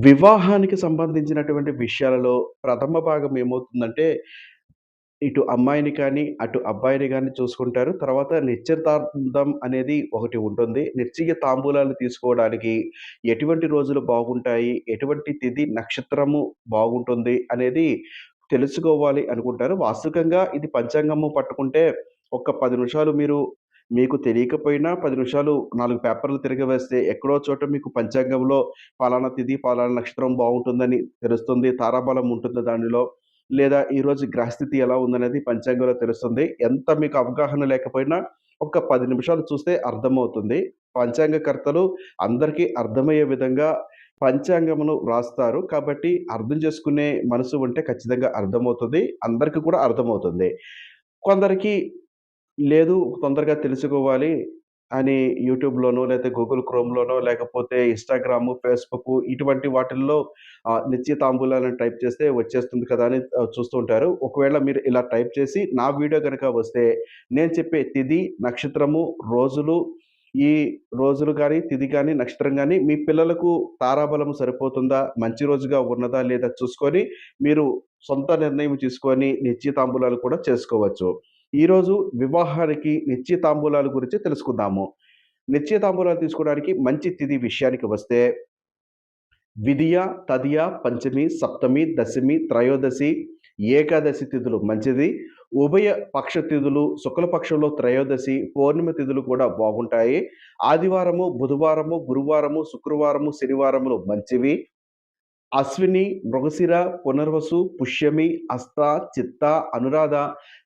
వివాహానికి సంబంధించినటువంటి విషయాలలో ప్రథమ భాగం ఏమవుతుందంటే, ఇటు అమ్మాయిని కానీ, అటు అబ్బాయిని గాని చూసుకుంటారు. తర్వాత నిశ్చితార్థం అనేది ఒకటి ఉంటుంది. నిశ్చయ తాంబూలాలు తీసుకోవడానికి ఎటువంటి రోజులు బాగుంటాయి, ఎటువంటి తిథి, నక్షత్రము బాగుంటుంది అనేది తెలుసుకోవాలి అనుకుంటారు. వాస్తవికంగా ఇది పంచాంగము పట్టుకుంటే ఒక 10 నిమిషాలు మీకు తెలియకపోయినా 10 నిమిషాలు 4 పేపర్లు తిరగవేస్తే ఎక్కడో చోట మీకు పంచాంగంలో పలానా తిథి, పలానా నక్షత్రం బావుంటుందని తెలుస్తుంది. తారాబలం ఉంటుంది దానిలో. లేదా ఈరోజు గ్రహస్థితి ఎలా ఉందనేది పంచాంగంలో తెలుస్తుంది. ఎంత మీకు అవగాహన లేకపోయినా ఒక 10 నిమిషాలు చూస్తే అర్థమవుతుంది. పంచాంగకర్తలు అందరికీ అర్థమయ్యే విధంగా పంచాంగమును వ్రాస్తారు. కాబట్టి అర్థం చేసుకునే మనసు ఉంటే ఖచ్చితంగా అర్థమవుతుంది. అందరికి కూడా అర్థమవుతుంది. కొందరికి లేదు తొందరగా తెలుసుకోవాలి అని యూట్యూబ్‌లోనో, లేతే గూగుల్ క్రోమ్‌లోనో, లేకపోతే ఇన్‌స్టాగ్రాము, ఫేస్‌బుక్కు ఇటువంటి వాటిల్లో నిశ్చితాంబూలాలని టైప్ చేస్తే వచ్చేస్తుంది కదా అని చూస్తూ ఉంటారు. ఒకవేళ మీరు ఇలా టైప్ చేసి నా వీడియో గనక వస్తే నేను చెప్పే తిథి, నక్షత్రము, రోజులు, ఈ రోజులు గాని, తిథి గాని, నక్షత్రం గాని మీ పిల్లలకు తారాబలము సరిపోతుందా? మంచి రోజుగా ఉన్నదా? లేదా? చూసుకొని మీరు సొంత నిర్ణయం తీసుకొని నిశ్చితాంబూలాలు కూడా చేసుకోవచ్చు. ఈరోజు వివాహానికి నిశ్చితాంబూలాల గురించి తెలుసుకుందాము. నిశ్చితాంబూలాలు తీసుకోవడానికి మంచి తిథి విషయానికి వస్తే విదియ, తదియ, పంచమి, సప్తమి, దశమి, త్రయోదశి, ఏకాదశి తిథులు మంచిది. ఉభయ పక్ష తిథులు శుక్లపక్షంలో త్రయోదశి, పౌర్ణమి తిథులు కూడా బాగుంటాయి. ఆదివారము, బుధవారము, గురువారము, శుక్రవారము, శనివారములు మంచివి. అశ్విని, మృగశిర, పునర్వసు, పుష్యమి, హస్త, చిత్త, అనురాధ,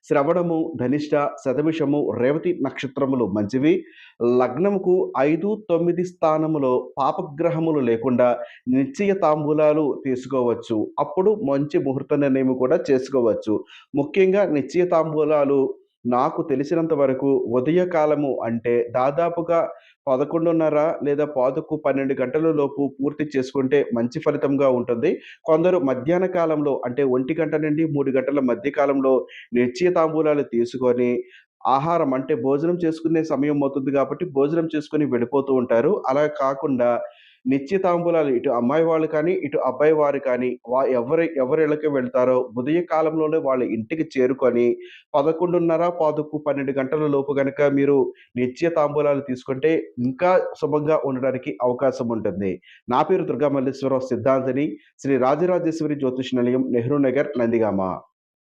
శ్రవణము, ధనిష్ట, శతభిషము, రేవతి నక్షత్రములు మంచివి. లగ్నముకు 5, 9 స్థానములో పాపగ్రహములు లేకుండా నిశ్చయ తాంబూలాలు తీసుకోవచ్చు. అప్పుడు మంచి ముహూర్త నిర్ణయం కూడా చేసుకోవచ్చు. ముఖ్యంగా నిశ్చయ తాంబూలాలు నాకు తెలిసినంత వరకు ఉదయకాలము అంటే దాదాపుగా 11:30 లేదా పావుతక్కువ 12 గంటల లోపు పూర్తి చేసుకుంటే మంచి ఫలితంగా ఉంటుంది. కొందరు మధ్యాహ్న కాలంలో అంటే 1 నుండి 3 గంటల మధ్య కాలంలో నిశ్చయ తాంబూలాలు తీసుకొని ఆహారం అంటే భోజనం చేసుకునే సమయం అవుతుంది కాబట్టి భోజనం చేసుకొని వెళ్ళిపోతూ ఉంటారు. అలా కాకుండా నిశ్చయ తాంబూలాలు ఇటు అమ్మాయి వాళ్ళు కానీ, ఇటు అబ్బాయి వారు కానీ ఎవరిళ్ళకి వెళ్తారో ఉదయ కాలంలోనే వాళ్ళ ఇంటికి చేరుకొని 11:30, పావుతక్కువ 12 గంటల లోపు గనక మీరు నిశ్చయ తాంబూలాలు తీసుకుంటే ఇంకా శుభంగా ఉండడానికి అవకాశం ఉంటుంది. నా పేరు దుర్గా మల్లేశ్వరరావు సిద్ధాంతిని. శ్రీ రాజరాజేశ్వరి జ్యోతిష్ నిలయం, నెహ్రూ నగర్, నందిగామ.